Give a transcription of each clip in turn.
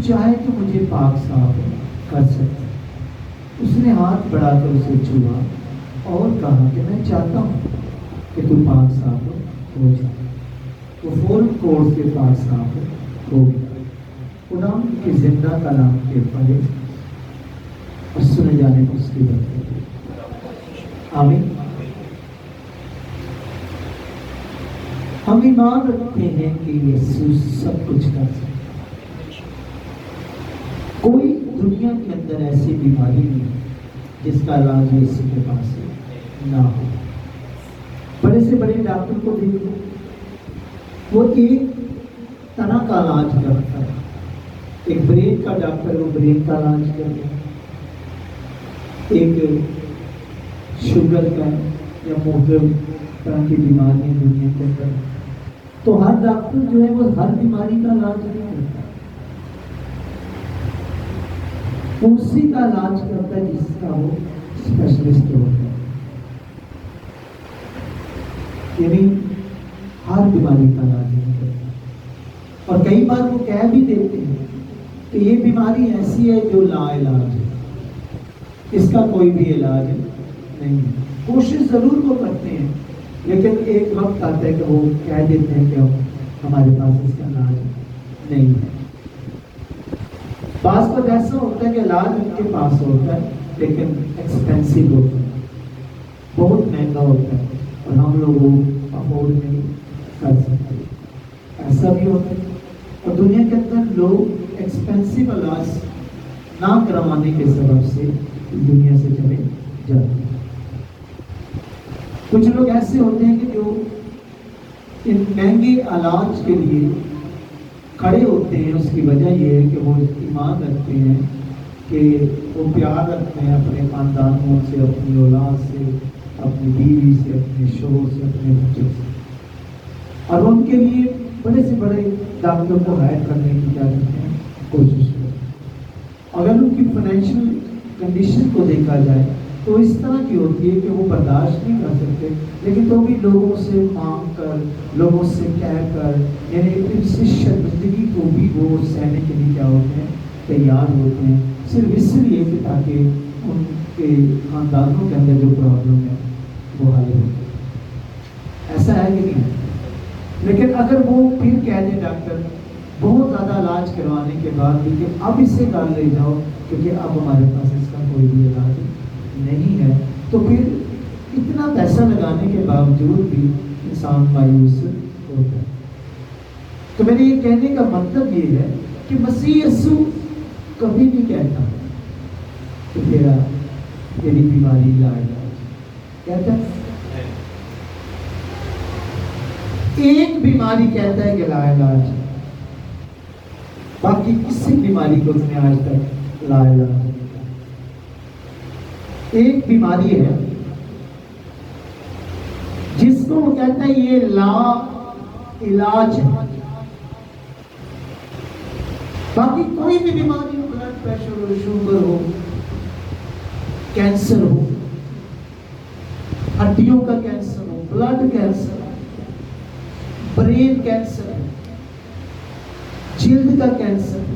چاہے تو مجھے پاک صاف کر سکتا ہے۔ اس نے ہاتھ بڑھا کر اسے چھوا اور کہا کہ میں چاہتا ہوں کہ تو پاک صاف ہو جائے۔ وہ فوراً کوڑ سے پاک صاف ہو گیا۔ خدا ان کے زندہ کلام کے پڑھے اور سنے جانے کو اس کی برکت۔ آمین۔ ہم ایمان رکھتے ہیں کہ یسوع سب کچھ کر سکتا ہے۔ کوئی دنیا کے اندر ایسی بیماری نہیں جس کا علاج یسوع کے پاس نہ ہو۔ بڑے سے بڑے ڈاکٹر کو دیکھ لو، وہ ایک طرح کا علاج کرتا ہے۔ ایک برین کا ڈاکٹر وہ برین کا علاج کرتا ہے، ایک شوگر کا یا مختلف طرح کی بیماریاں دنیا کے اندر، تو ہر ڈاکٹر جو ہے وہ ہر بیماری کا علاج نہیں کرتا، اسی کا علاج کرتا ہے جس کا وہ اسپیشلسٹ ہوتا ہے۔ یعنی ہر بیماری کا علاج نہیں کرتا، اور کئی بار وہ کہہ بھی دیتے ہیں کہ یہ بیماری ایسی ہے جو لا علاج ہے، اس کا کوئی بھی علاج نہیں۔ کوشش ضرور وہ کرتے ہیں، لیکن ایک وقت آتا ہے کہ وہ کہہ دیتے ہیں کہ ہمارے پاس اس کا علاج نہیں ہے۔ بعض وقت ایسا ہوتا ہے کہ علاج ان کے پاس ہوتا ہے لیکن ایکسپینسو ہوتا ہے، بہت مہنگا ہوتا ہے اور ہم لوگ وہ افورڈ نہیں کر سکتے، ایسا بھی ہوتا ہے۔ اور دنیا کے اندر لوگ ایکسپینسو علاج نہ کروانے کے سبب سے دنیا سے چلے جاتے ہیں۔ کچھ لوگ ایسے ہوتے ہیں کہ جو ان مہنگے علاج کے لیے کھڑے ہوتے ہیں، اس کی وجہ یہ ہے کہ وہ ایمان رکھتے ہیں کہ وہ پیار رکھتے ہیں اپنے خاندانوں سے، اپنی اولاد سے، اپنی بیوی سے، اپنے شوہر سے، اپنے بچوں سے، اور ان کے لیے بڑے سے بڑے ڈاکٹروں کو ہائر کرنے کی کیا کرتے ہیں کوشش کرتے ہیں۔ اگر ان کی فائنینشیل کنڈیشن کو دیکھا جائے تو اس طرح کی ہوتی ہے کہ وہ برداشت نہیں کر سکتے، لیکن تو بھی لوگوں سے مانگ کر، لوگوں سے کہہ کر، یعنی اس شرمندگی کو بھی وہ سہنے کے لیے کیا ہوتے ہیں تیار ہوتے ہیں، صرف اس لیے کہ تاکہ ان کے خاندانوں کے اندر جو پرابلم ہے وہ حل ہو۔ ایسا ہے کہ نہیں؟ لیکن اگر وہ پھر کہہ دیں ڈاکٹر بہت زیادہ علاج کروانے کے بعد بھی کہ اب اسے گھر لے جاؤ کیونکہ اب ہمارے پاس اس کا کوئی بھی علاج نہیں ہے، تو پھر اتنا پیسہ لگانے کے باوجود بھی انسان مایوس ہوتا ہے۔ تو میرے یہ کہنے کا مطلب یہ ہے کہ مسیح یسوع کبھی نہیں کہتا کہ تیری بیماری لا علاج، کہتا ہے ایک بیماری کہتا ہے کہ لا علاج، باقی کسی بیماری کو اس نے آج تک لا علاج نہیں کہا۔ ایک بیماری ہے جس کو وہ کہتا ہے یہ لا علاج ہے، باقی کوئی بھی بیماری ہو، بلڈ پریشر ہو، شوگر ہو، کینسر ہو، ہڈیوں کا کینسر ہو، بلڈ کینسر ہو، برین کینسر ہے، جلد کا کینسر ہے،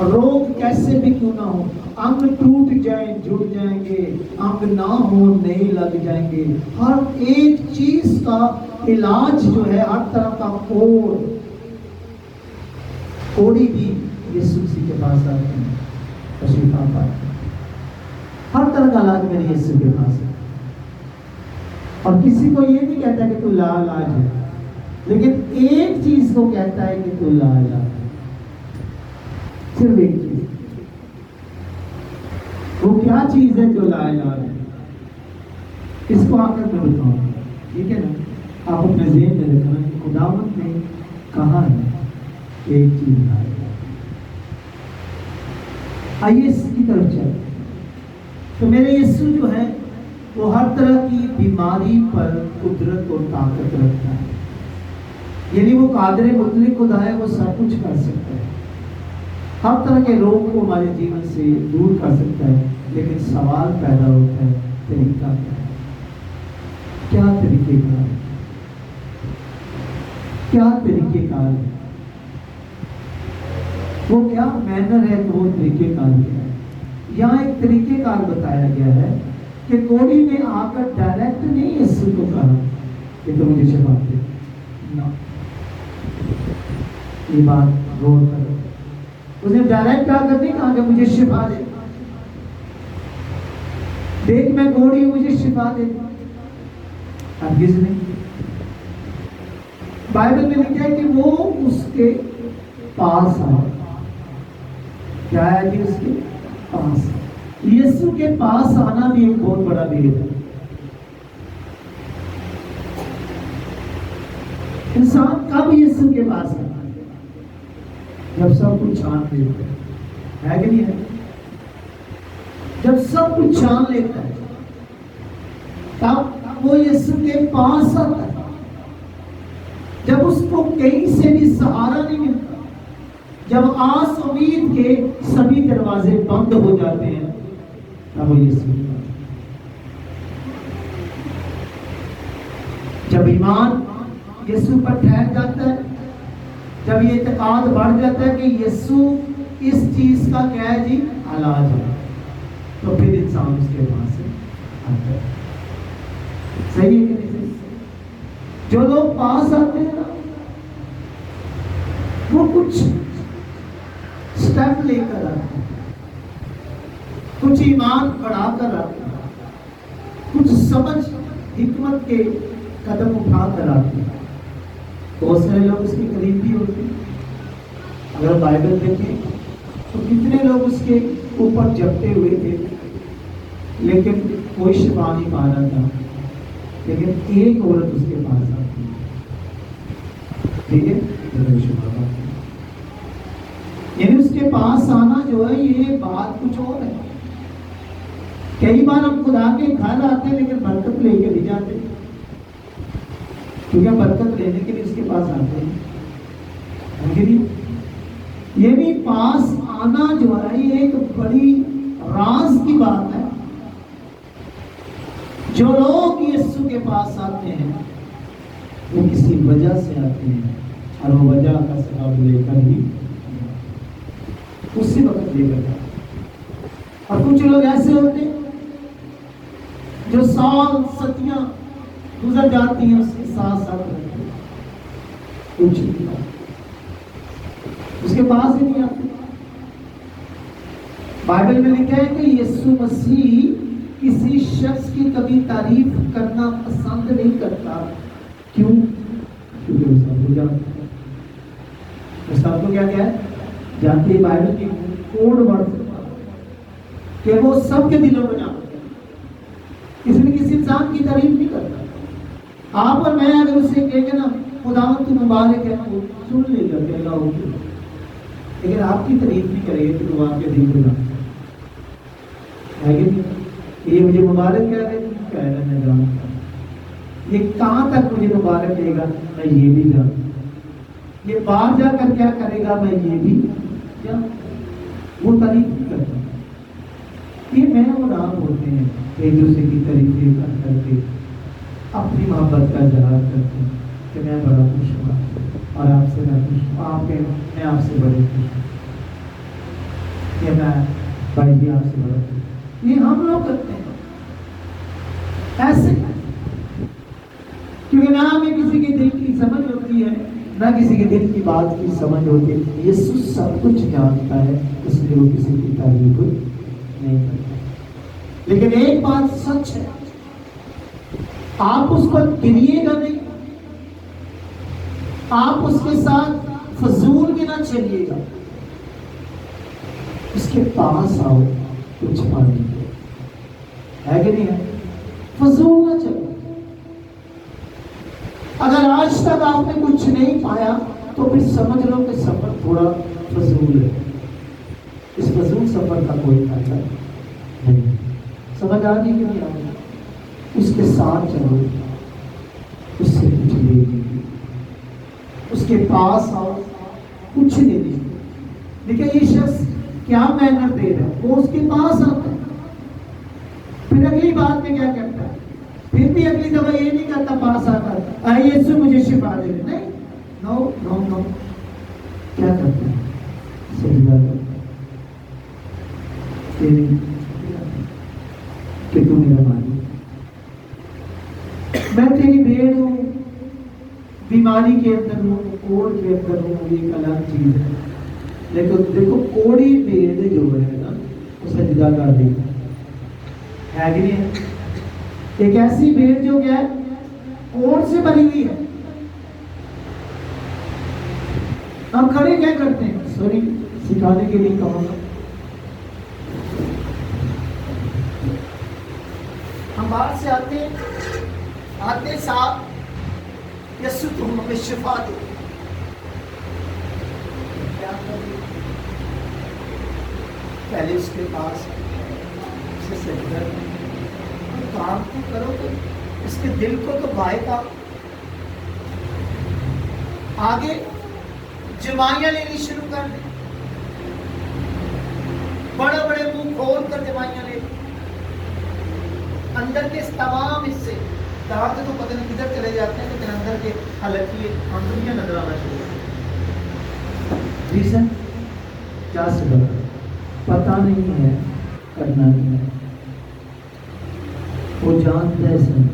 روگ کیسے بھی کیوں نہ ہو، انگ ٹوٹ جائیں جڑ جائیں گے، انگ نہ ہو نئے لگ جائیں گے، ہر ایک چیز کا علاج جو ہے، ہر طرح کا کوڑی بھی یسوع مسیح کے پاس آتے ہیں، تشریف پاتے ہیں، ہر طرح کا علاج میرے یسوع کے پاس ہے۔ اور کسی کو یہ نہیں کہتا کہ تو لا علاج ہے، لیکن ایک چیز کو کہتا ہے کہ تو لا علاج ہے، صرف ایک چیز۔ وہ کیا چیز ہے جو لا علاج ہے؟ اس کو آ کر میں بتاؤں، ٹھیک ہے نا؟ آپ اپنے ذہن میں رکھنا کہ خداوند نے کہا ہے ایک چیز لا علاج۔ آئیے اس کی طرف چلیں۔ تو میرے یسوع جو ہے وہ ہر طرح کی بیماری پر قدرت اور طاقت رکھتا ہے، یعنی وہ قادر مطلق خدا ہے، وہ سب کچھ کر سکتا ہے، ہر طرح کے روگ کو ہمارے جیون سے دور کر سکتا ہے۔ لیکن سوال پیدا ہوتا ہے طریقہ کیا ہے؟ کیا طریقے کار ہے؟ کیا طریقے کار ہے؟ وہ کیا مینر ہے، تو وہ طریقہ کار کیا ہے. یہاں ایک طریقہ کار بتایا گیا ہے کہ کوڑی نے آ کر ڈائریکٹ نہیں یسوع کو کہا کہ تم مجھے شفا دے. یہ بات غور کرو، اس نے ڈائریکٹ آ کر نہیں کہا کہ مجھے شفا دے، دیکھ میں کوڑی ہوں مجھے شفا دے. ہرگز نہیں. بائبل میں لکھا ہے کہ وہ اس کے پاس آیا. کیا ہے کہ اس کے پاس، یسوع کے پاس آنا بھی ایک بہت بڑا بھید ہے. انسان کب یسوع کے پاس آتا ہے؟ جب سب کچھ چھان لیتا ہے کہ نہیں ہے؟ جب سب کچھ چھان لیتا ہے تب وہ یسوع کے پاس آتا ہے. جب اس کو کہیں سے بھی سہارا نہیں ملتا، جب آس امید کے سبھی دروازے بند ہو جاتے ہیں، تب وہ یسوع کے پاس. جب ایمان یسوع پر ٹھہر جاتا ہے، جب یہ اعتقاد بڑھ جاتا ہے کہ یسوع اس چیز کا کیا ہے جی علاج ہے، تو پھر انسان اس کے پاس سے آتا ہے. صحیح ہے کہ نہیں؟ جو لوگ پاس آتے ہیں وہ کچھ سٹیپ لے کر آتے ہیں، کچھ ایمان بڑھا کر آتے ہیں، کچھ سمجھ حکمت کے قدم اٹھا کر آتے ہیں. بہت سارے لوگ اس کے قریب بھی ہوتے ہیں. اگر بائبل دیکھیں تو کتنے لوگ اس کے اوپر جپتے ہوئے تھے لیکن کوئی شفا نہیں پا رہا تھا. لیکن ایک عورت اس کے پاس آتی ہے، ٹھیک ہے، یعنی اس کے پاس آنا جو ہے یہ بات کچھ اور ہے. کئی بار ہم خدا کے گھر آتے ہیں لیکن برکت لے کے نہیں جاتے، کیونکہ برکت لینے کے لیے اس کے پاس آتے ہیں. یہ بھی پاس آنا جو ہے یہ ایک بڑی راز کی بات ہے. جو لوگ یسوع کے پاس آتے ہیں وہ کسی وجہ سے آتے ہیں، اور وہ وجہ کا سبب لے کر ہی اسی وقت لے کر جاتے ہیں. اور کچھ لوگ ایسے ہوتے ہیں جو سال صدیاں گزر جاتی ہیں اس کے ساتھ ساتھ رہتے ہیں، کچھ نہیں اس کے پاس ہی نہیں آتے. بائبل میں لکھا ہے کہ یسوع مسیح کسی شخص کی کبھی تعریف کرنا پسند نہیں کرتا. کیوں؟ کیونکہ وہ سب کو جانتا ہے. وہ سب کو کیا ہے جانتے ہیں. بائبل کی کوڈ ورڈ کہ وہ سب کے دلوں میں جانتے ہیں. کسی نے کسی انسان کی تعریف نہیں کرتا. آپ اور میں اگر اسے کہیں گے نا خداوند تو مبارک ہے، وہ سن لے گا کہ اللہ ہوگی، لیکن آپ کی تعریف نہیں کرے گا کہ وہ آپ کے دل کو جانتا ہے. یہ مجھے مبارک کہہ رہے کہہ رہے میں جانتا ہوں. یہ کہاں تک مجھے مبارک دے گا میں یہ بھی جانتا ہوں. یہ باہر جا کر کیا کرے گا میں یہ بھی جانتا. وہ تعریف نہیں کرتا. یہ میں اور آپ ہوتے ہیں ایک دوسرے کی تعریفیں کر کر کے اپنی محبت کا اظہار کرتے ہیں کہ میں بڑا خوش ہوں اور آپ سے میں خوش ہوں، آپ کے میں آپ سے بڑے خوش ہوں، کہ میں بھائی بھی آپ سے بڑا خوش ہوں. یہ ہم لوگ کرتے ہیں ایسے، کیونکہ نہ ہمیں کسی کے دل کی سمجھ ہوتی ہے نہ کسی کے دل کی بات کی سمجھ ہوتی ہے. یسوع سب کچھ جانتا ہے، اس لیے وہ کسی کی تعریف نہیں کرتا. لیکن ایک بات سچ ہے، آپ اس پر گریے گا نہیں، آپ اس کے ساتھ فضول بھی نہ چلیے گا. اس کے پاس آؤ کچھ پانی ہے کہ نہیں ہے. فضول نہ چلو. اگر آج تک آپ نے کچھ نہیں پایا تو پھر سمجھ لو کہ سفر تھوڑا فضول ہے. اس فضول سفر کا کوئی فائدہ نہیں. سمجھ آ گئی کہ نہیں آ گئی؟ اس کے ساتھ چلو، اس سے کچھ لے لیجیے، اس کے پاس آؤ کچھ لے لیجیے. دیکھیں یہ شخص کیا محنت دے رہا ہے، وہ اس کے پاس آتا ہے. پھر اگلی بات میں کیا کرتا ہے؟ پھر بھی اگلی دفعہ یہ نہیں کرتا پاس آ کر اے یسوع مجھے شفا دے. نہیں، نو نو نو. کیا کرتا ہے؟ سجدہ کر کہ تو میرا مالک، میں تیری بھیڑ ہوں، بیماری کے اندر ہوں، کوڑ کے اندر ہوں، یہ ایک الگ چیز ہے. لیکن دیکھو کوڑی بھیڑ جو ہے نا وہ سجدہ کر دی ہے کہ نہیں ہے؟ ایک ایسی بھیڑ جو کیا ہے کوڑ سے بنی ہوئی ہے. ہم کھڑے کیا کرتے ہیں؟ سوری سکھانے کے لیے کہوں گا، ہم باہر سے آتے صاحب یسو تم ہمیں شفا دو، پہلے اس کے پاس اسے سجدہ کام تو کرو، تو اس کے دل کو تو بھائے تھا. آگے جمائیاں لینی شروع کر دی، بڑے بڑے منہ کھول کر جمائیاں لے، اندر کے تمام حصے دانت تو پتہ نہیں کدھر چلے جاتے ہیں، لیکن اندر کے حلقے اندریاں نظر آنا شروع ہو. ریزن کیا سبب؟ پتہ نہیں ہے، کرنا نہیں ہے، وہ جانتا ہے سب.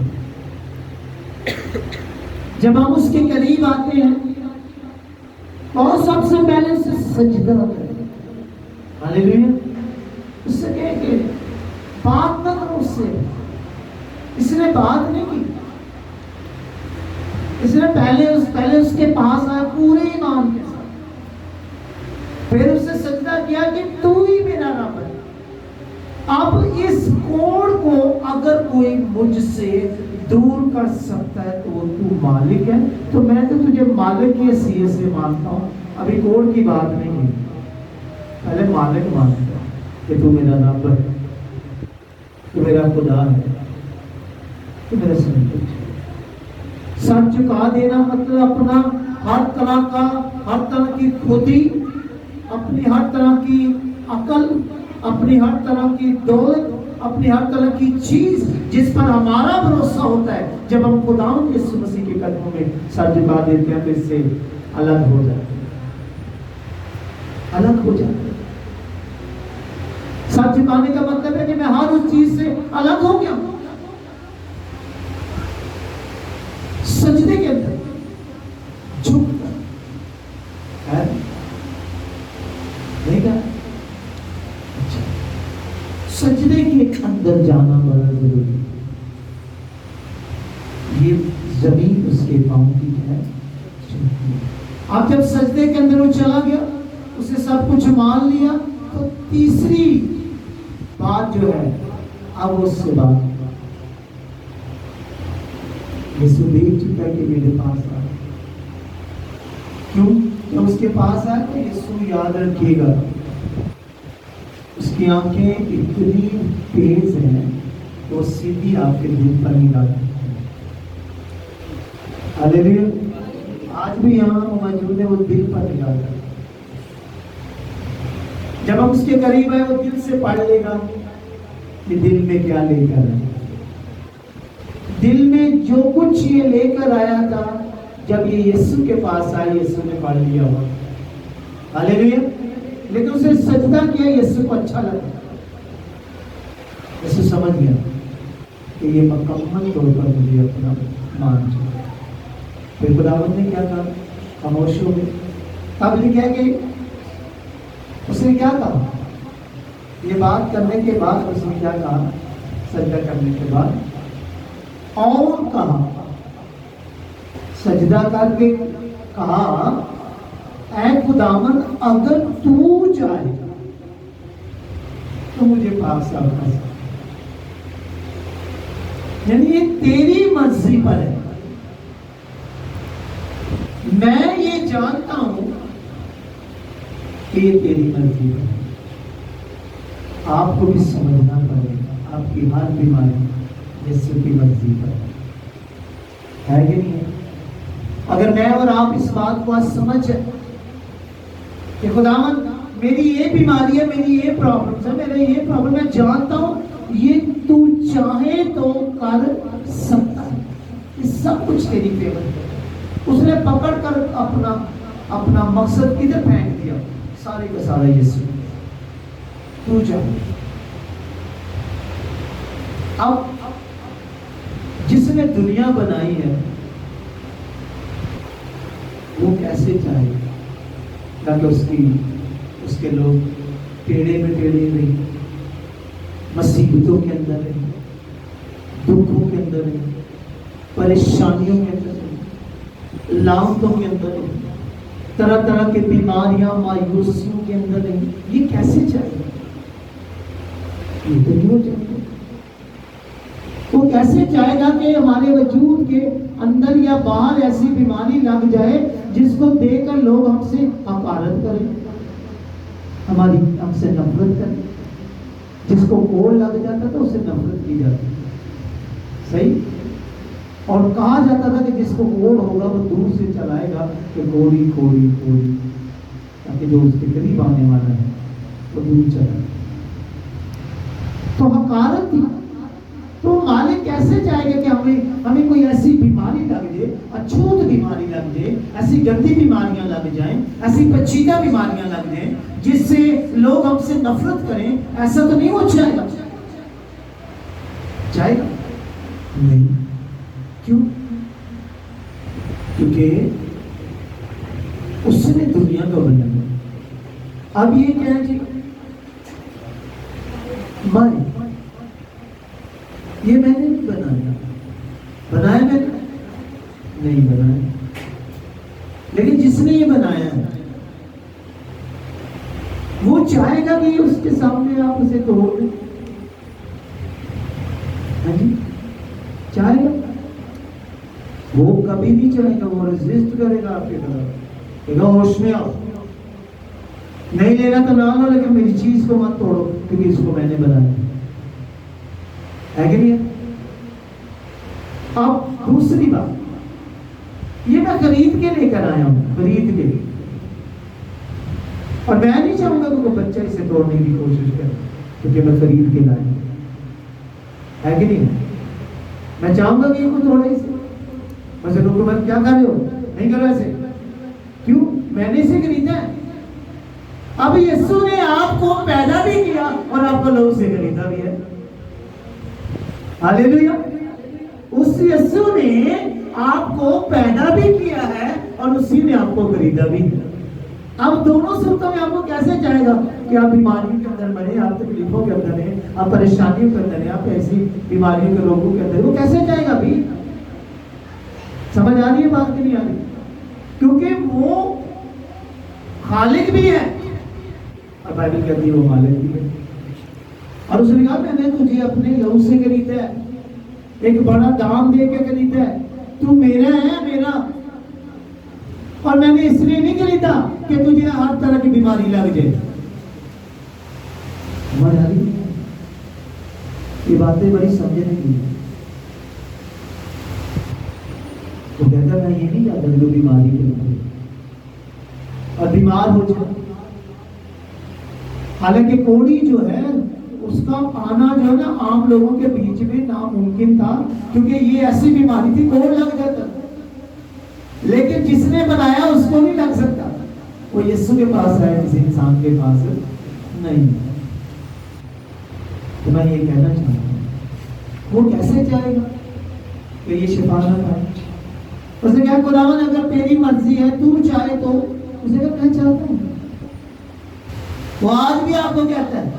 جب ہم اس کے قریب آتے ہیں اور سب سے پہلے اسے سجدہ کریں. ہاللیلویا. اس سے کہے کہ بات نہ کرو اس سے، اس نے بات نہیں کی، اس نے پہلے اس کے پاس آیا پورے ایمان کے ساتھ، پھر اسے سجدہ کیا کہ تو ہی میرا رب ہے. اب اس کوڑ کو اگر کوئی مجھ سے دور کر سکتا ہے تو تو مالک ہے، تو میں تو تجھے مالک کی حیثیت سے مانتا ہوں. ابھی کوڑ کی بات نہیں ہے، پہلے مالک مانتا ہوں کہ تو میرا رب ہے، تو میرا خدا ہے، تو میرا سب کچھ. سر چکا دینا مطلب اپنا ہر طرح کی خودی، اپنی ہر طرح کی عقل، اپنی ہر طرح کی دولت، اپنی ہر طرح کی چیز جس پر ہمارا بھروسہ ہوتا ہے، جب ہم خداوند یسوع مسیح کے قدموں میں سر جھکا دیتے ہیں تو اس سے الگ ہو جاتے ہیں، الگ ہو جاتے ہیں. سر جھکانے کا مطلب ہے کہ میں ہر اس چیز سے الگ ہو گیا. سجدے کے اندر جھک کر نہیں کہا، سجدے کے اندر جانا بڑا ضروری. یہ زمین اس کے پاؤں کی ہے. اب جب سجدے کے اندر وہ چلا گیا، اسے سب کچھ مان لیا، تو تیسری بات جو ہے اب اس سے بات یسوع دیکھ چکا ہے کہ میرے پاس آ، کیوں جب اس کے پاس آئے تو یسوع یاد رکھیے گا اس کی آنکھیں اتنی تیز ہیں وہ سیدھی آپ کے دل پر نگاہ کرتی ہیں. ہاللیلویا. آج بھی یہاں موجود ہے، وہ دل پر نگاہ کرتے ہیں. جب ہم اس کے قریب ہے وہ دل سے پڑھ لے گا کہ دل میں کیا لے کر آیا. دل میں جو کچھ یہ لے کر آیا تھا، جب یہ یسوع کے پاس آئے یسوع نے پڑھ لیا ہوا. ہاللیلویا. لیکن اسے سجدہ کیا، یسوع کو اچھا لگا، یسوع سمجھ گیا کہ یہ مکمل طور پر مجھے اپنا مان چکا. پھر خداوند نے کیا کہا؟ خاموش ہو گئے. اب لکھا کہ اس نے کیا کہا؟ یہ بات کرنے کے بعد اس نے کیا کہا؟ سجدہ کرنے کے بعد اور کہا، سجدہ کر کے کہا، اے خداوند اگر تو چاہے تو مجھے پاس آ سکتا. یعنی یہ تیری مرضی پر ہے. میں یہ جانتا ہوں کہ یہ تیری مرضی ہے. آپ کو بھی سمجھنا پڑے گا آپ کی ہر بیماری یسوع کی مرضی پر ہے کہ نہیں ہے. اگر میں اور آپ اس بات کو آج سمجھ جائیں کہ خداوند میری یہ بیماری ہے، میری یہ پرابلم ہے، میرا یہ پرابلم میں جانتا ہوں یہ تو چاہے تو کر سکتا ہے، یہ سب کچھ تیری فیور ہے. اس نے پکڑ کر اپنا مقصد کدھر پھینک دیا؟ سارے کا سارا یسوع تو چاہے. اب جس نے دنیا بنائی ہے وہ کیسے چاہے تاکہ اس کے لوگ ٹیڑے میں ٹیڑے رہیں، مصیبتوں کے اندر رہیں، دکھوں کے اندر رہیں، پریشانیوں کے اندر رہیں، لعنتوں کے اندر رہیں، طرح طرح کی بیماریاں، مایوسیوں کے اندر رہیں. یہ کیسے چاہے گا؟ یہ تو نہیں ہو چاہے گا. وہ کیسے چاہے گا کہ ہمارے وجود کے اندر یا باہر ایسی بیماری لگ جائے جس کو دیکھ کر لوگ ہم سے حقارت کریں، ہم سے نفرت کریں. جس کو کوڑ لگ جاتا تھا اسے نفرت کی جاتی، صحیح، اور کہا جاتا تھا کہ جس کو کوڑ ہوگا وہ دور سے چلائے گا کہ کوڑی کوڑی کوڑی، تاکہ جو اس کے قریب آنے والا ہے وہ دور چلائے. تو حقارت تھی. تو مالک کیسے چاہے گا کہ ہمیں کوئی ایسی بیماری لگ جائے، اچھوت بیماری لگ جائے، ایسی گندی بیماریاں لگ جائیں، ایسی پیچیدہ بیماریاں لگ جائیں جس سے لوگ ہم سے نفرت کریں؟ ایسا تو نہیں ہو چاہے گا. چاہے گا نہیں. کیوں؟ کیونکہ اس نے دنیا کو بنایا. اب یہ کیا ہے جی؟ یہ میں نے نہیں بنایا میں نے نہیں بنایا، لیکن جس نے یہ بنایا ہے وہ چاہے گا کہ اس کے سامنے آپ اسے توڑ دیں. ہاں جی، چاہے گا. وہ کبھی نہیں چاہے گا، وہ ریزسٹ کرے گا آپ کے طرف، کہ ہوش میں آؤ، نہیں لینا تو نہ لو، لیکن میری چیز کو مت توڑو کیونکہ اس کو میں نے بنایا ہے کہ نہیں؟ اب دوسری بات، یہ میں خرید کے لے کر آیا ہوں، خرید کے، اور میں نہیں چاہوں گا کہ کوئی بچہ اسے توڑنے کی کوشش کرے کیونکہ میں خرید کے لایا ہے کہ نہیں؟ میں چاہوں گا کہ یہ کوئی توڑے اسے. ویسے لوگ کیا کر رہے ہو؟ نہیں کرو ایسے. کیوں؟ میں نے اسے خریدا ہے. اب یسوع نے آپ کو پیدا بھی کیا اور آپ کو لوگ سے خریدا بھی ہے. ہاللیلویا. اس یسوع نے آپ کو پیدا بھی کیا ہے اور اسی نے آپ کو خریدا بھی کیا. اب دونوں صورتوں میں آپ کو کیسے چاہے گا کہ آپ بیماریوں کے اندر مریں، آپ تکلیفوں کے اندر ہیں، آپ پریشانیوں کے اندر ہیں، آپ ایسی بیماریوں کے روگوں کے اندر، وہ کیسے چاہے گا بھی؟ سمجھ آ رہی ہے بات کہ نہیں آ رہی؟ کیونکہ وہ خالق بھی ہے اور بائبل کہتی ہے وہ مالک بھی ہے. اور اس نے کہا میں نے تجھے اپنے لہو سے خریدا ہے، ایک بڑا دام دے کے خریدا ہے، تو میرا ہے، میرا. اور میں نے اس لیے نہیں خریدا کہ تجھے ہر طرح کی بیماری لگ جائے. سمجھ آ رہی ہے؟ یہ باتیں بڑی سمجھنے کی ہیں. تو کہتا میں یہ نہیں چاہتا جو بیماری کے اندر اور بیمار ہو جائے. حالانکہ کوڑی جو ہے اس کا آنا جو ہے نا عام لوگوں کے بیچ میں ناممکن تھا، کیونکہ یہ ایسی بیماری تھی کوڑ لگ جاتا. لیکن جس نے بنایا اس کو نہیں لگ سکتا. وہ یسوع کے پاس ہے، کسی انسان کے پاس نہیں. تو میں یہ کہنا چاہتا ہوں وہ کیسے چاہے گا کہ یہ شفا نہ پائے؟ اس نے کہا خداوند اگر تیری مرضی ہے، تو چاہے تو. اس نے کہا میں چاہتا ہوں. وہ آج بھی آپ کو کہتا ہے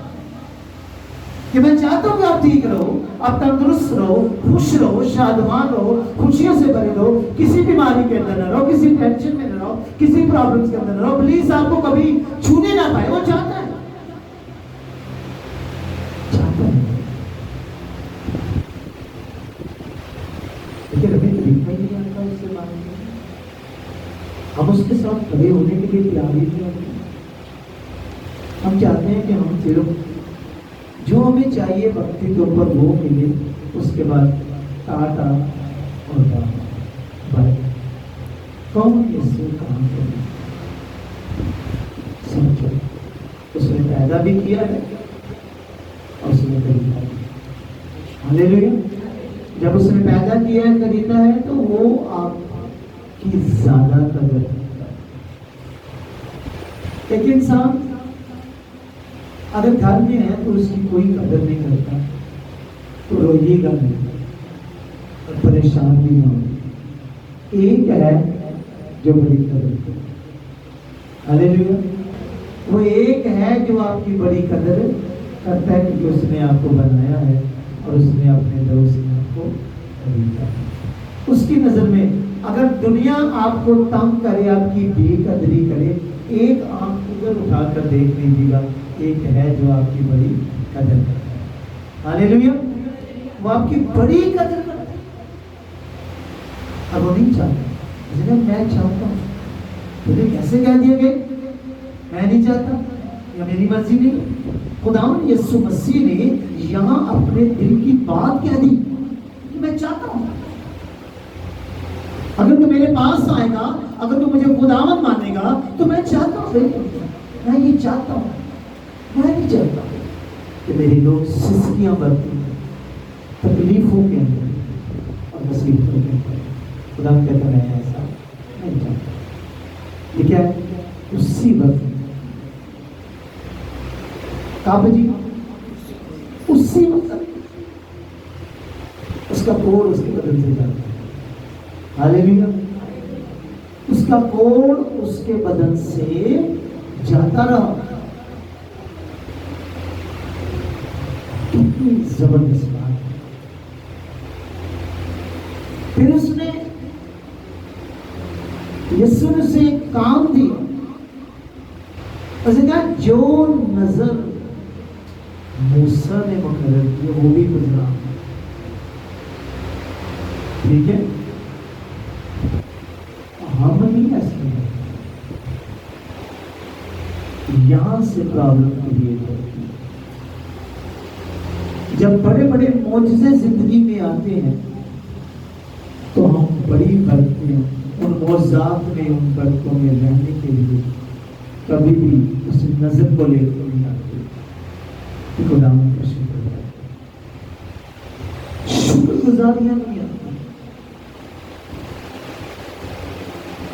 کہ میں چاہتا ہوں کہ آپ ٹھیک رہو، آپ تندرست رہو، خوش رہو، شادمان رہو، خوشیوں سے بھرے رہو، کسی بیماری کے اندر نہ رہو، کسی ٹینشن میں نہ رہو، کسی پرابلمز کے اندر نہ رہو. پلیز آپ کو کبھی چھونے نہ پائے. وہ چاہتا ہے. لیکن ہمیں طریقہ ہی نہیں آتا اس سے ماننے کا. ہم اس کے ساتھ کھڑے ہونے کے لیے تیار ہی نہیں ہوتے. ہم چاہتے ہیں کہ ہم صرف جو ہمیں چاہیے وقتی طور پر وہ ملے، اس کے بعد ٹاٹا اور بائے. کون یسوع کام کرے؟ سمجھو، اس نے پیدا بھی کیا ہے اور اس نے خریدا بھی. ہاللیلویا. جب اس نے پیدا کیا ہے، خریدا ہے، تو وہ آپ کی زیادہ قدر کرتا ہے. ایک انسان اگر گھر میں ہے تو اس کی کوئی قدر نہیں کرتا تو روئیے گا نہیں اور پریشان بھی نہ ہو. ایک ہے جو بڑی قدر کرے. ہاللیلویا. وہ ایک ہے جو آپ کی بڑی قدر کرتا ہے کیونکہ اس نے آپ کو بنایا ہے اور اس نے اپنے دوست میں آپ کو خریدا ہے. اس کی نظر میں اگر دنیا آپ کو تنگ کرے, آپ کی بے قدری کرے, ایک آنکھ ادھر اٹھا کر دیکھ لیجیے گا, ایک ہے جو آپ کی بڑی قدر کرتا ہے. ہاللیلویا. وہ آپ کی بڑی قدر کرتا ہے. اب وہ نہیں چاہتا, میں چاہتا ہوں, تجھے کیسے کہہ دیا گیا میں نہیں چاہتا یا میری مرضی نہیں. خداوند یسوع مسیح نے یہاں اپنے دل کی بات کہہ دی کہ میں چاہتا ہوں. اگر تو میرے پاس آئے گا, اگر تو مجھے خداوند مانے گا تو میں چاہتا ہوں, میں یہ چاہتا ہوں. میں نہیں چاہتا کہ میرے لوگ سسکیاں برتیں, تکلیفوں کے اندر اور مصیبتوں کے اندر. خدا کہتا میں ایسا نہیں چاہتا. یہ کیا ہے؟ اسی وقت کعبہ جی اسی وقت اس کا کوڑ اس کے بدن سے جاتا ہے. ہاللیلویا. اس کا کوڑ اس کے بدن سے جاتا رہا. کتنی زبردست بات ہے. پھر اس نے یسوع نے اسے ایک کام دیا. اس نے کہا جو نظر موسیٰ نے مقرر کی وہ بھی گزرا. ٹھیک ہے, ہم نہیں ایسے ہیں. یہاں سے پرابلم کریٹ ہوتی ہے. جب بڑے بڑے معجزے زندگی میں آتے ہیں تو ہم بڑی برکتیں ان معجزات میں, ان برکتوں میں رہنے کے لیے کبھی بھی اس نظر کو لے کر نہیں آتے. خداوند کا شکر گزاریاں نہیں آتی.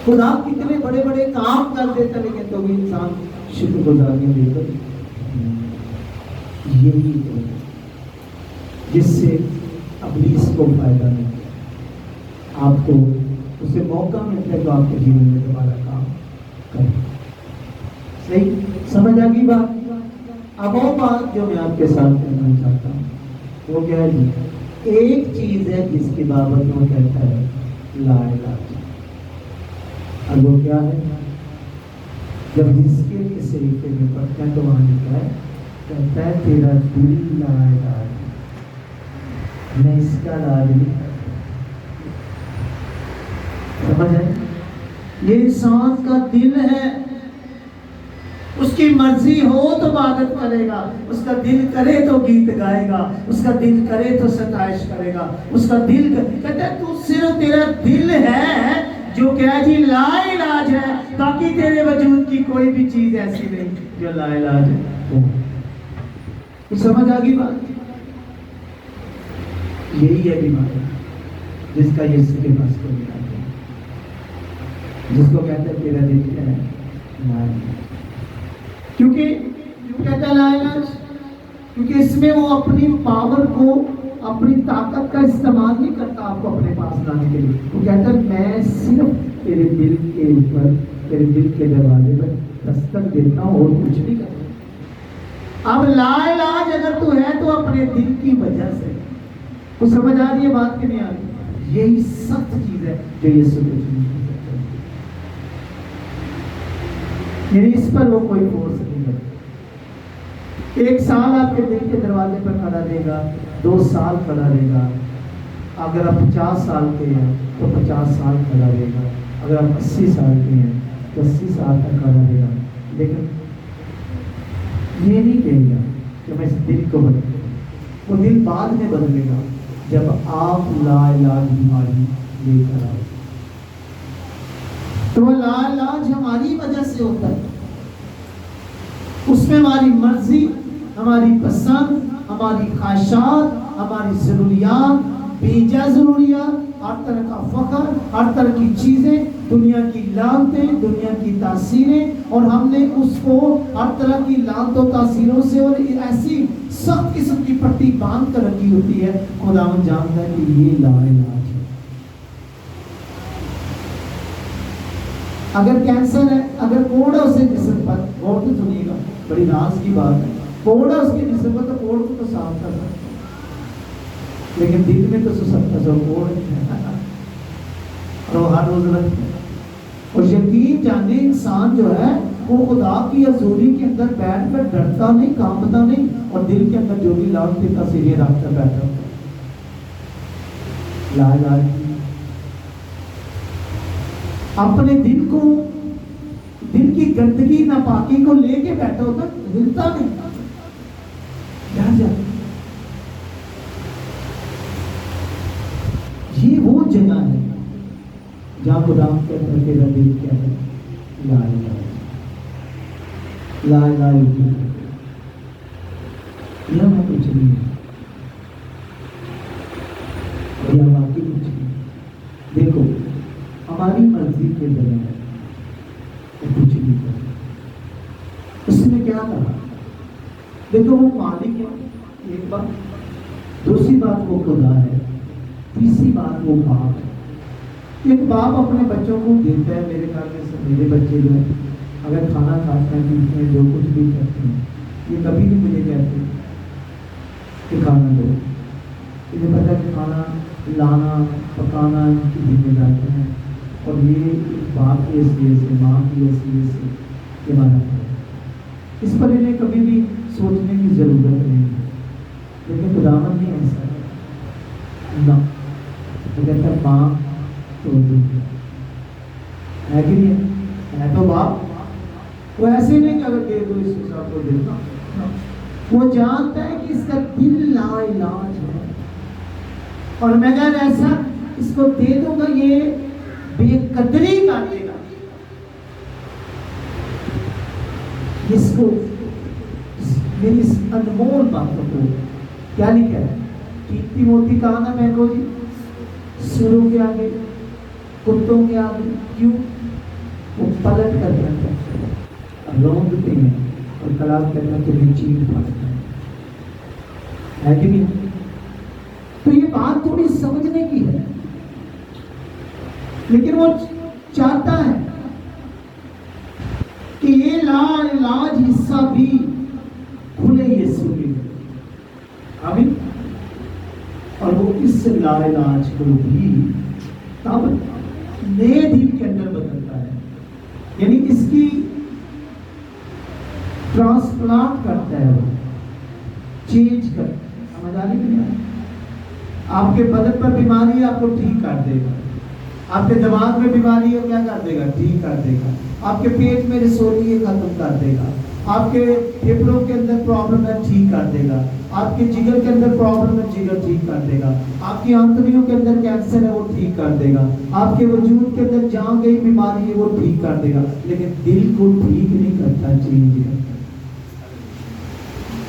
خدا کتنے بڑے بڑے کام کر دیتا لیکن تو بھی انسان شکر گزاریاں دے کر. یہی ہے جس سے ابلیس کو فائدہ نہیں ہے. آپ کو اسے موقع ملتا ہے تو آپ کے جیون میں دوبارہ کام کریں. صحیح سمجھ آ گئی بات. اب وہ بات جو میں آپ کے ساتھ کرنا چاہتا ہوں وہ کیا ہے جی, ایک چیز ہے جس کی بابت وہ کہتا ہے لا علاج. اب وہ کیا ہے, جب جس کے لیے صحیفے میں پڑھتے ہیں تو وہاں لکھا ہے, کہتا ہے تیرا دل لا علاج, میں اس کا علاج نہیں کرتا. سمجھ ہے, یہ انسان کا دل ہے. اس کی مرضی ہو تو عبادت کرے گا, اس کا دل کرے تو گیت گائے گا, اس کا دل کرے تو ستائش کرے گا, اس کا دل کہتا ہے تو صرف تیرا دل ہے جو کیا جی لا علاج ہے, باقی تیرے وجود کی کوئی بھی چیز ایسی نہیں جو لا علاج ہے. سمجھ آ گئی بات. یہی ہے بیماری جس کا یسوع کے پاس کوئی علاج ہے, جس کو کہتا ہے تیرا دل کیا ہے لا علاج. کیونکہ کیوں کہتا ہے لا علاج؟ کیونکہ اس میں وہ اپنی پاور کو, اپنی طاقت کا استعمال نہیں کرتا آپ کو اپنے پاس لانے کے لیے. وہ کہتا ہے میں صرف تیرے دل کے اوپر, تیرے دل کے دروازے پر دستک دیتا ہوں اور کچھ نہیں کرتا. اب لا علاج اگر تو ہے تو اپنے دل کی وجہ سے. وہ سمجھ آ رہی ہے بات کہ نہیں آ رہی؟ یہی سخت چیز ہے جو یسوع کو چیز کر سکتا ہے. یعنی اس پر وہ کوئی فورس نہیں کرتا. 1 سال آپ کے دل کے دروازے پر کھڑا رہے گا, 2 سال کھڑا رہے گا. اگر آپ 50 سال کے ہیں تو 50 سال کھڑا رہے گا. اگر آپ 80 سال کے ہیں تو 80 سال تک کھڑا رہے گا. لیکن یہ نہیں کہے گا کہ میں اس دل کو بدلوں. وہ دل بعد میں بدلے گا جب آپ لا علاج بیماری لے کر آؤ. تو وہ لا علاج ہماری وجہ سے ہوتا ہے. اس میں ہماری مرضی, ہماری پسند, ہماری خواہشات, ہماری ضروریات, بیجا ضروریات ہر طرح کا فخر، ہر طرح کی چیزیں، دنیا کی لعنتیں، دنیا کی تاثیریں، اور ہم نے اس کو ہر طرح کی لعنتوں تاثیروں سے اور ایسی سخت قسم کی پٹی باندھ کر رکھی ہوتی ہے. خداوند جانتا ہے کہ یہ لا علاج ہے. اگر کینسر ہے، اگر کوڑ ہے اسے جسم پر، غور سے سنیے گا، بڑی راز کی بات ہے، کوڑ ہے اس کے جسم پر تو کوڑ کو تو صاف کر سکتا ہے، لیکن دل میں تو سکتا سو کوڑ ہے اور وہ ہر روز رکھتے ہیں. اور یقین جانے انسان جو ہے وہ خدا کی حضوری کے اندر بیٹھ کر ڈرتا نہیں، کانپتا نہیں، اور دل کے اندر جو بھی لعنتیں تاثیریں رکھ کر بیٹھا ہوتا ہے. لا علاج اپنے دل کو، دل کی گندگی ناپاکی کو لے کے بیٹھا ہوتا، ہلتا نہیں، ڈر جاتا. یہ وہ جگہ ہے جہاں خدا کہتا ہے تیرا دل کیا ہے، لا الہ لا الہ الا اللہ. یہ میں کچھ نہیں ہے، یہ واقعی کچھ نہیں. دیکھو ہماری مرضی کے بغیر کچھ نہیں کرتا. اس نے کیا کہا؟ دیکھو وہ مالک ہے ایک بات، دوسری بات وہ خدا ہے، تیسری بات وہ باپ ہے. ایک باپ اپنے بچوں کو دیتا ہے، میرے گھر میں سے میرے بچے جو ہیں اگر کھانا کھاتے ہیں پیتے ہیں جو کچھ بھی کرتے ہیں، یہ کبھی نہیں مجھے کہتے کہ کھانا دو. انہیں پتہ ہے کہ کھانا لانا پکانا ان کی ذمہ داری ہے، اور یہ ایک باپ کی حیثیت سے، ماں کی حیثیت سے یہ ہمارا ہے. اس پر انہیں کبھی بھی سوچنے کی ضرورت نہیں ہے. لیکن خداوند نہیں ایسا نہ، وہ کہتا ہے ماں تو ہے کہ نہیں ہے تو باپ. وہ ایسے نہیں کہ اگر دے دو اس کے ساتھ کو دیتا، وہ جانتا ہے کہ اس کا دل لا علاج ہے، اور میں اگر ایسا اس کو دے دوں گا یہ بے قدری کر دے گا. اس کو میری اس انمول باتوں کو کیا لکھا ہے؟ قیمتی موتی کہا نا میں کو جی، سوروں کے آگے، کتوں کے آگے. کیوں؟ وہ پلٹ کر دیتے ہیں اور رونگتے ہیں اور کلام کہتا ہے تمہیں چیز پڑتا ہے کہ نہیں؟ تو یہ بات تھوڑی سمجھنے کی ہے، لیکن وہ چاہتا ہے کہ یہ لا علاج حصہ بھی کھلے یسوع میں. آمین. اور وہ اس لا علاج کو بھی تب نئے دل کے اندر بدلتا ہے، یعنی اس کی ٹرانسپلانٹ کرتا ہے، وہ چینج کرتا ہے. سمجھ آ رہی ہے؟ آپ کے بدن پر بیماری ہے آپ کو ٹھیک کر دے گا، آپ کے دماغ میں بیماری ہے کیا کر دے گا؟ ٹھیک کر دے گا. آپ کے پیٹ میں رسولی ہے ختم کر دے گا. آپ کے پھیپھڑوں کے اندر پرابلم ہے ٹھیک کر دے گا. آپ کے جگر کے اندر پرابلم ہے جگر ٹھیک کر دے گا. آپ کی آنتڑیوں کے اندر کینسر ہے وہ ٹھیک کر دے گا. آپ کے وجود کے اندر جہاں گئی بیماری ہے وہ ٹھیک کر دے گا. لیکن دل کو ٹھیک نہیں کرتا، چینج کرتا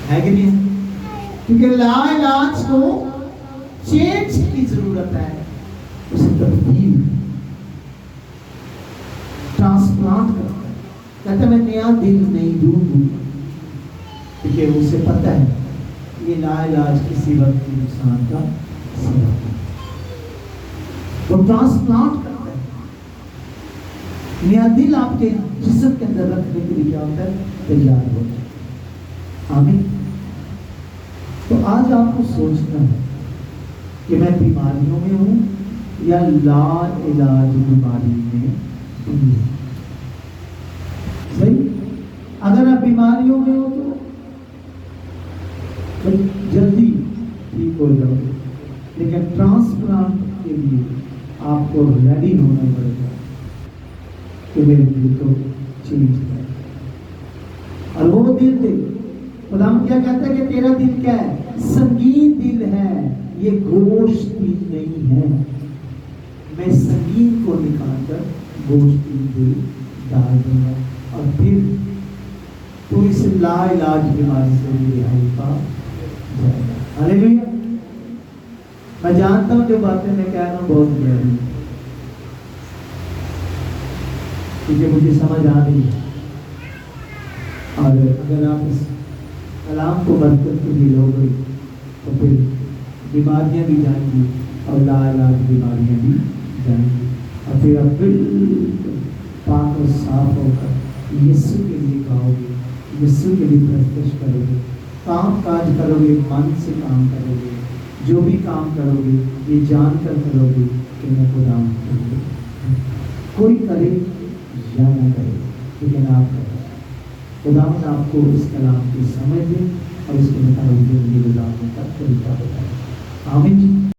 ہے کہ نہیں؟ کیونکہ لا علاج کو چینج کی ضرورت ہے، اسے تبدیل ٹرانسپلانٹ کرتا ہے. کہتا ہے میں نیا دل نہیں دوں گا، کیونکہ اسے پتہ ہے یہ لا علاج کسی وقت کی نقصان کا سبب ہے. وہ ٹرانسپلانٹ کرتا ہے. نیا دل آپ کے جسم کے اندر رکھنے کے لیے کیا ہوتا ہے؟ تیار ہوتا ہے. آمین. تو آج آپ کو سوچنا ہے کہ میں بیماریوں میں ہوں یا لا علاج بیماری میں ہوں. صحیح؟ اگر آپ بیماریوں میں ہو تو جلدی ٹھیک ہو جاؤ گے، لیکن ٹرانسپلانٹ کے لیے آپ کو ریڈی ہونا پڑے گا کہ میرے دل کو چینج کرے. اور وہ دل دے خدا کیا کہتا ہے کہ تیرا دل کیا ہے؟ سنگین دل ہے، یہ گوشت دل نہیں ہے. میں سنگین کو نکال کر گوشت دل ڈال دوں گا، اور پھر تو اس لا علاج بیماری سے رہائی پا جائے گا. ہاللیلویا. میں جانتا ہوں جو باتیں میں کہہ رہا ہوں بہت گہری ہیں، کیونکہ مجھے سمجھ آ رہی ہے، اور اگر آپ اس کلام کو برکت کے لیے لوگ تو پھر بیماریاں بھی جائیں گی اور لا علاج بیماریاں بھی جائیں گی، اور پھر آپ بالکل پاک اور صاف ہو کر یسوع کے لیے گاؤ گے، یسوع کے لیے پرستش کرو گے، کام کاج کرو گے، من سے کام کرو گے، جو بھی کام کرو گے یہ جان کر کرو گے کہ میں خدا ہوں، کوئی کرے یا نہ کرے لیکن آپ کرو۔ خدا نے آپ کو اس کلام کی سمجھ دے اور اس کے مطابق زندگی گزارنے کا طریقہ بتائے۔ آمین۔